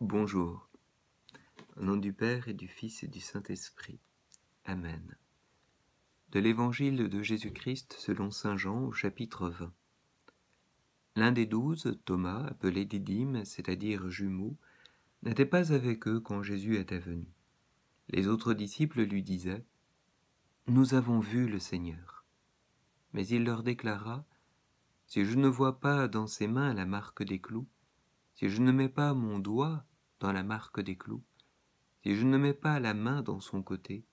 Bonjour, au nom du Père et du Fils et du Saint-Esprit. Amen. De l'Évangile de Jésus-Christ selon saint Jean au chapitre 20. L'un des 12, Thomas, appelé Didyme, c'est-à-dire jumeau, n'était pas avec eux quand Jésus était venu. Les autres disciples lui disaient « Nous avons vu le Seigneur ». Mais il leur déclara « Si je ne vois pas dans ses mains la marque des clous, si je ne mets pas mon doigt dans la marque des clous, si je ne mets pas la main dans son côté,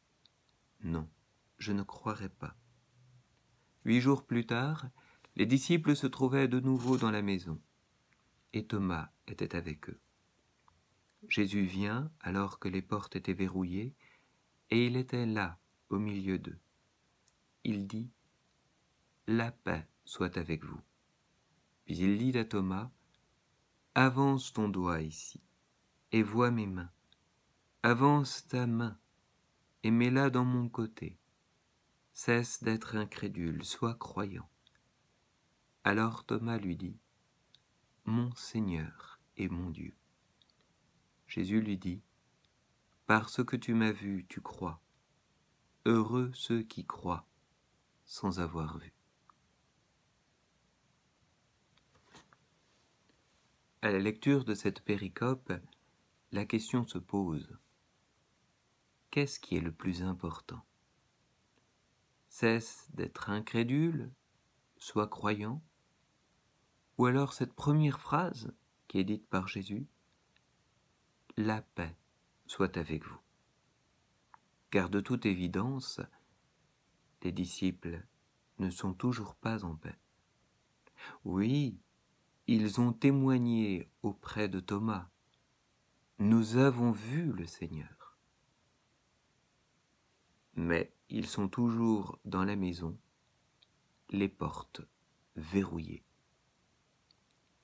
non, je ne croirai pas. » 8 jours plus tard, les disciples se trouvaient de nouveau dans la maison, et Thomas était avec eux. Jésus vient alors que les portes étaient verrouillées, et il était là, au milieu d'eux. Il dit « La paix soit avec vous ». Puis il dit à Thomas « Avance ton doigt ici, et vois mes mains. Avance ta main, et mets-la dans mon côté. Cesse d'être incrédule, sois croyant. » Alors Thomas lui dit « Mon Seigneur et mon Dieu. » Jésus lui dit « Parce que tu m'as vu, tu crois. Heureux ceux qui croient sans avoir vu. » À la lecture de cette péricope, la question se pose. Qu'est-ce qui est le plus important? Cesse d'être incrédule, sois croyant? Ou alors cette première phrase qui est dite par Jésus, « La paix soit avec vous ». Car de toute évidence, les disciples ne sont toujours pas en paix. Oui, ils ont témoigné auprès de Thomas. Nous avons vu le Seigneur. Mais ils sont toujours dans la maison, les portes verrouillées.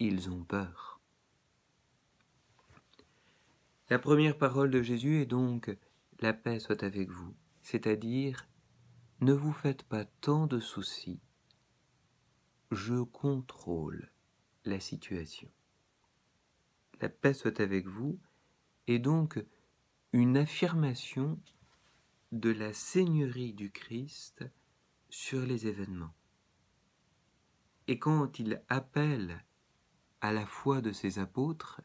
Ils ont peur. La première parole de Jésus est donc « La paix soit avec vous », c'est-à-dire « Ne vous faites pas tant de soucis, je contrôle la situation ». La paix soit avec vous est donc une affirmation de la seigneurie du Christ sur les événements. Et quand il appelle à la foi de ses apôtres,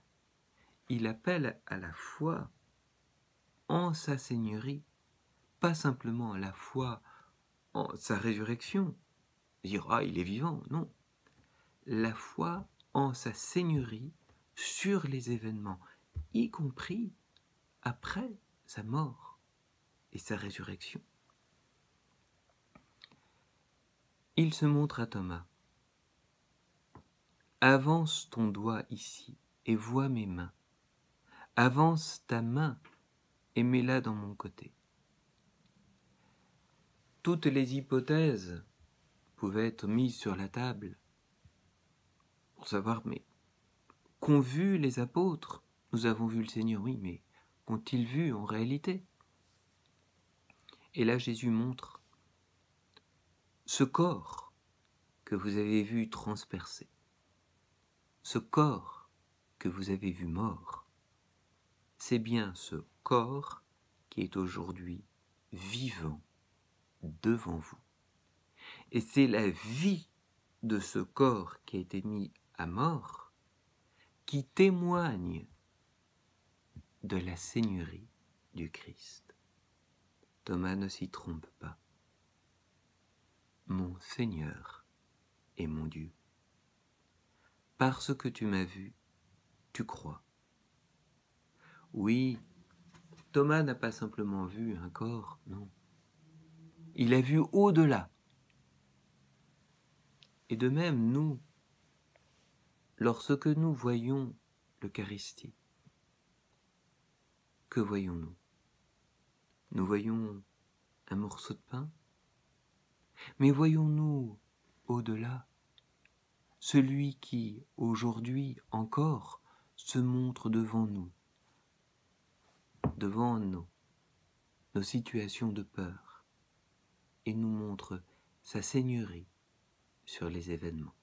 il appelle à la foi en sa seigneurie, pas simplement à la foi en sa résurrection, dire « Ah, il est vivant », non. La foi en sa seigneurie sur les événements, y compris après sa mort et sa résurrection. Il se montre à Thomas. « Avance ton doigt ici et vois mes mains. Avance ta main et mets-la dans mon côté. » Toutes les hypothèses pouvaient être mises sur la table pour savoir, mais qu'ont vu les apôtres? Nous avons vu le Seigneur, oui, mais qu'ont-ils vu en réalité? Et là, Jésus montre ce corps que vous avez vu transpercé, ce corps que vous avez vu mort, c'est bien ce corps qui est aujourd'hui vivant devant vous. Et c'est la vie de ce corps qui a été mis à mort qui témoigne de la seigneurie du Christ. Thomas ne s'y trompe pas. Mon Seigneur et mon Dieu. Parce que tu m'as vu, tu crois. Oui, Thomas n'a pas simplement vu un corps, non. Il a vu au-delà. Et de même, nous, lorsque nous voyons l'Eucharistie, que voyons-nous? Nous voyons un morceau de pain, mais voyons-nous au-delà celui qui, aujourd'hui encore, se montre devant nous, devant nos situations de peur, et nous montre sa seigneurie sur les événements.